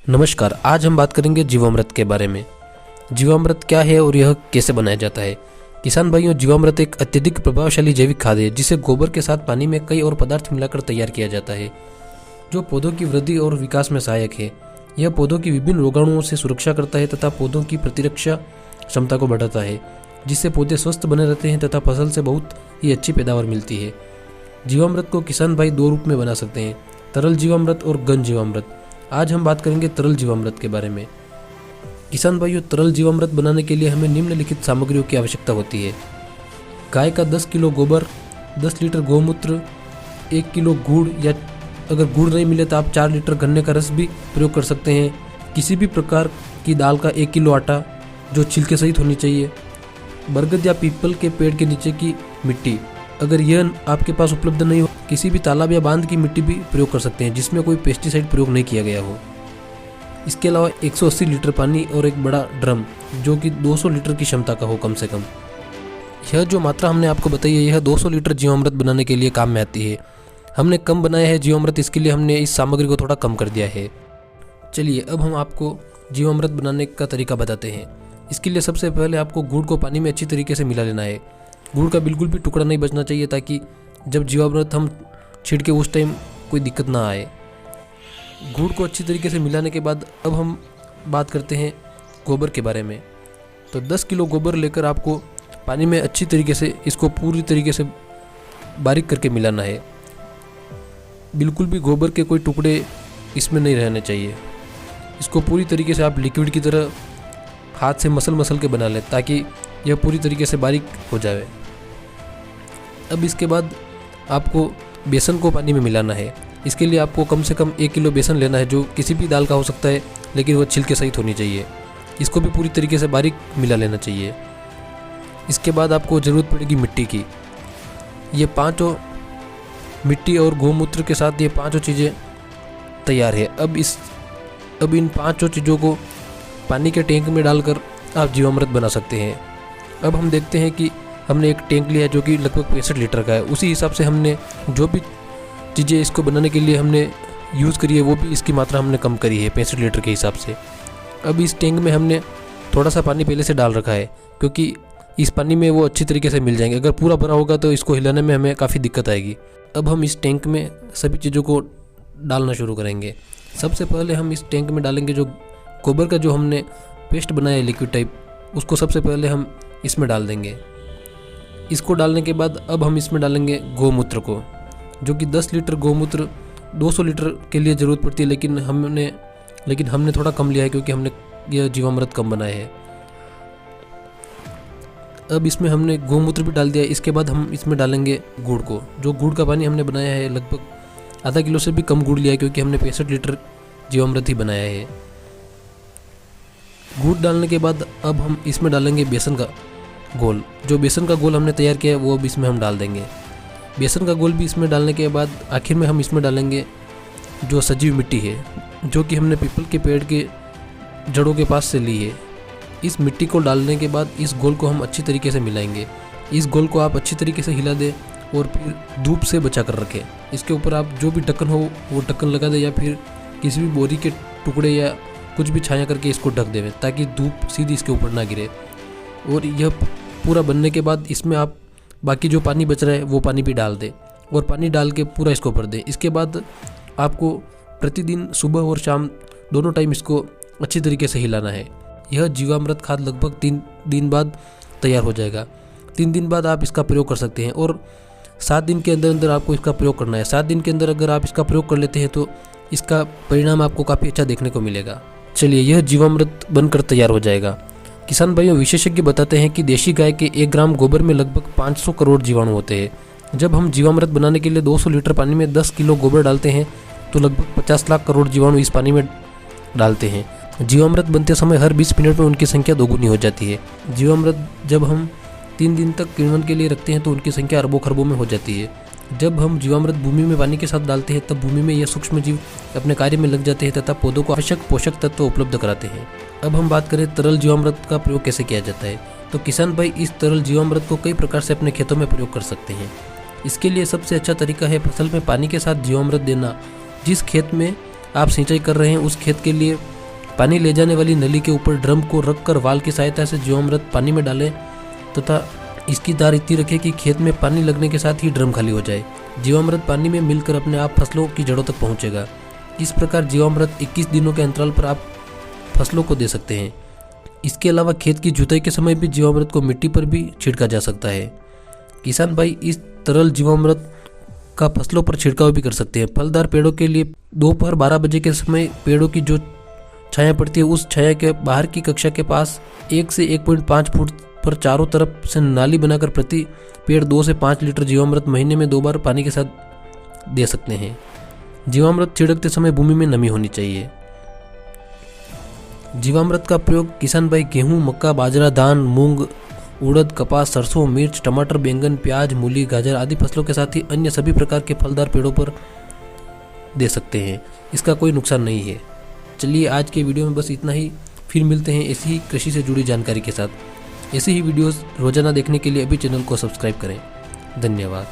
नमस्कार, आज हम बात करेंगे जीवामृत के बारे में। जीवामृत क्या है और यह कैसे बनाया जाता है। किसान भाइयों, जीवामृत एक अत्यधिक प्रभावशाली जैविक खाद है जिसे गोबर के साथ पानी में कई और पदार्थ मिलाकर तैयार किया जाता है, जो पौधों की वृद्धि और विकास में सहायक है। यह पौधों की विभिन्न रोगाणुओं से सुरक्षा करता है तथा पौधों की प्रतिरक्षा क्षमता को बढ़ाता है, जिससे पौधे स्वस्थ बने रहते हैं तथा फसल से बहुत ही अच्छी पैदावार मिलती है। जीवामृत को किसान भाई दो रूप में बना सकते हैं, तरल जीवामृत और घन जीवामृत। आज हम बात करेंगे तरल जीवामृत के बारे में। किसान भाइयों, तरल जीवामृत बनाने के लिए हमें निम्नलिखित सामग्रियों की आवश्यकता होती है। गाय का 10 किलो गोबर, 10 लीटर गौमूत्र, 1 किलो गुड़, या अगर गुड़ नहीं मिले तो आप 4 लीटर गन्ने का रस भी प्रयोग कर सकते हैं। किसी भी प्रकार की दाल का 1 किलो आटा जो छिलके सहित होनी चाहिए। बरगद या पीपल के पेड़ के नीचे की मिट्टी, अगर यह आपके पास उपलब्ध नहीं हो, किसी भी तालाब या बांध की मिट्टी भी प्रयोग कर सकते हैं जिसमें कोई पेस्टिसाइड प्रयोग नहीं किया गया हो। इसके अलावा 180 लीटर पानी और एक बड़ा ड्रम जो कि 200 लीटर की क्षमता का हो कम से कम। यह जो मात्रा हमने आपको बताई है, यह 200 लीटर जीवामृत बनाने के लिए काम में आती है। हमने कम बनाया है जीवामृत, इसके लिए हमने इस सामग्री को थोड़ा कम कर दिया है। चलिए अब हम आपको जीवामृत बनाने का तरीका बताते हैं। इसके लिए सबसे पहले आपको गुड़ को पानी में अच्छी तरीके से मिला लेना है। गुड़ का बिल्कुल भी टुकड़ा नहीं बचना चाहिए ताकि जब जीवामृत हम छिड़के उस टाइम कोई दिक्कत ना आए। गुड़ को अच्छी तरीके से मिलाने के बाद अब हम बात करते हैं गोबर के बारे में। तो 10 किलो गोबर लेकर आपको पानी में अच्छी तरीके से इसको पूरी तरीके से बारीक करके मिलाना है। बिल्कुल भी गोबर के कोई टुकड़े इसमें नहीं रहने चाहिए। इसको पूरी तरीके से आप लिक्विड की तरह हाथ से मसल के बना लें ताकि यह पूरी तरीके से बारीक हो जाए। अब इसके बाद आपको बेसन को पानी में मिलाना है। इसके लिए आपको कम से कम 1 किलो बेसन लेना है, जो किसी भी दाल का हो सकता है, लेकिन वह छिलके सहित होनी चाहिए। इसको भी पूरी तरीके से बारीक मिला लेना चाहिए। इसके बाद आपको ज़रूरत पड़ेगी मिट्टी की। ये पाँचों मिट्टी और गौमूत्र के साथ ये पाँचों चीज़ें तैयार है। अब इन पाँचों चीज़ों को पानी के टैंक में डालकर आप जीवामृत बना सकते हैं। अब हम देखते हैं कि हमने एक टैंक लिया जो कि लगभग 65 लीटर का है। उसी हिसाब से हमने जो भी चीज़ें इसको बनाने के लिए हमने यूज़ करी है वो भी इसकी मात्रा हमने कम करी है 65 लीटर के हिसाब से। अब इस टैंक में हमने थोड़ा सा पानी पहले से डाल रखा है, क्योंकि इस पानी में वो अच्छी तरीके से मिल जाएंगे। अगर पूरा भरा होगा तो इसको हिलाने में हमें काफ़ी दिक्कत आएगी। अब हम इस टैंक में सभी चीज़ों को डालना शुरू करेंगे। सबसे पहले हम इस टैंक में डालेंगे जो गोबर का जो हमने पेस्ट बनाया है लिक्विड टाइप, उसको सबसे पहले हम इसमें डाल देंगे। इसको डालने के बाद अब हम इसमें डालेंगे गौमूत्र को, जो कि 10 लीटर गौमूत्र 200 लीटर के लिए ज़रूरत पड़ती है, लेकिन हमने थोड़ा कम लिया है क्योंकि हमने यह जीवामृत कम बनाया है। अब इसमें हमने गौमूत्र भी डाल दिया। इसके बाद हम इसमें डालेंगे गुड़ को। जो गुड़ का पानी हमने बनाया है लगभग आधा किलो से भी कम गुड़ लिया है, क्योंकि हमने 65 लीटर जीवामृत ही बनाया है। गुड़ डालने के बाद अब हम इसमें डालेंगे बेसन का घोल। जो बेसन का घोल हमने तैयार किया है वो अब इसमें हम डाल देंगे। बेसन का घोल भी इसमें डालने के बाद आखिर में हम इसमें डालेंगे जो सजीव मिट्टी है, जो कि हमने पीपल के पेड़ के जड़ों के पास से ली है। इस मिट्टी को डालने के बाद इस घोल को हम अच्छी तरीके से मिलाएंगे। इस घोल को आप अच्छी तरीके से हिला दें और फिर धूप से बचा कर रखें। इसके ऊपर आप जो भी ढक्कन हो वो ढक्कन लगा दें, या फिर किसी भी बोरी के टुकड़े या कुछ भी छाया करके इसको ढक दें ताकि धूप सीधी इसके ऊपर ना गिरे। और यह पूरा बनने के बाद इसमें आप बाकी जो पानी बच रहा है वो पानी भी डाल दें और पानी डाल के पूरा इसको भर दें। इसके बाद आपको प्रतिदिन सुबह और शाम दोनों टाइम इसको अच्छी तरीके से हिलाना है। यह जीवामृत खाद लगभग 3 दिन बाद तैयार हो जाएगा। 3 दिन बाद आप इसका प्रयोग कर सकते हैं और 7 दिन के अंदर आपको इसका प्रयोग करना है। 7 दिन के अंदर अगर आप इसका प्रयोग कर लेते हैं तो इसका परिणाम आपको काफ़ी अच्छा देखने को मिलेगा। चलिए, यह जीवामृत बनकर तैयार हो जाएगा। किसान भाइयों, विशेषज्ञ बताते हैं कि देशी गाय के 1 ग्राम गोबर में लगभग 500 करोड़ जीवाणु होते हैं। जब हम जीवामृत बनाने के लिए 200 लीटर पानी में 10 किलो गोबर डालते हैं तो लगभग 50 लाख करोड़ जीवाणु इस पानी में डालते हैं। जीवामृत बनते समय हर 20 मिनट में उनकी संख्या दोगुनी हो जाती है। जीवामृत जब हम 3 दिन तक किण्वन के लिए रखते हैं तो उनकी संख्या अरबों खरबों में हो जाती है। जब हम जीवामृत भूमि में पानी के साथ डालते हैं तब भूमि में यह सूक्ष्म जीव अपने कार्य में लग जाते हैं तथा पौधों को आवश्यक पोषक तत्व उपलब्ध कराते हैं। अब हम बात करें तरल जीवामृत का प्रयोग कैसे किया जाता है। तो किसान भाई इस तरल जीवामृत को कई प्रकार से अपने खेतों में प्रयोग कर सकते हैं। इसके लिए सबसे अच्छा तरीका है फसल में पानी के साथ जीवामृत देना। जिस खेत में आप सिंचाई कर रहे हैं उस खेत के लिए पानी ले जाने वाली नली के ऊपर ड्रम को रखकर वाल की सहायता से जीवामृत पानी में डालें तथा इसकी धार इतनी रखें कि खेत में पानी लगने के साथ ही ड्रम खाली हो जाए। जीवामृत पानी में मिलकर अपने आप फसलों की जड़ों तक पहुंचेगा। इस प्रकार जीवामृत 21 दिनों के अंतराल पर आप फसलों को दे सकते हैं। इसके अलावा खेत की जुताई के समय भी जीवामृत को मिट्टी पर भी छिड़का जा सकता है। किसान भाई इस तरल जीवामृत का फसलों पर छिड़काव भी कर सकते हैं। फलदार पेड़ों के लिए दोपहर 12 बजे के समय पेड़ों की जो छाया पड़ती है उस छाया के बाहर की कक्षा के पास 1 से 1.5 फुट पर चारों तरफ से नाली बनाकर प्रति पेड़ 2 से 5 लीटर जीवामृत महीने में 2 बार पानी के साथ दे सकते हैं। जीवामृत छिड़कते समय भूमि में नमी होनी चाहिए। जीवामृत का प्रयोग किसान भाई गेहूं, मक्का, बाजरा, धान, मूंग, उड़द, कपास, सरसों, मिर्च, टमाटर, बैंगन, प्याज, मूली, गाजर आदि फसलों के साथ ही अन्य सभी प्रकार के फलदार पेड़ों पर दे सकते हैं। इसका कोई नुकसान नहीं है। चलिए आज के वीडियो में बस इतना ही। फिर मिलते हैं ऐसी ही कृषि से जुड़ी जानकारी के साथ। ऐसी ही वीडियोस रोजाना देखने के लिए अभी चैनल को सब्सक्राइब करें। धन्यवाद।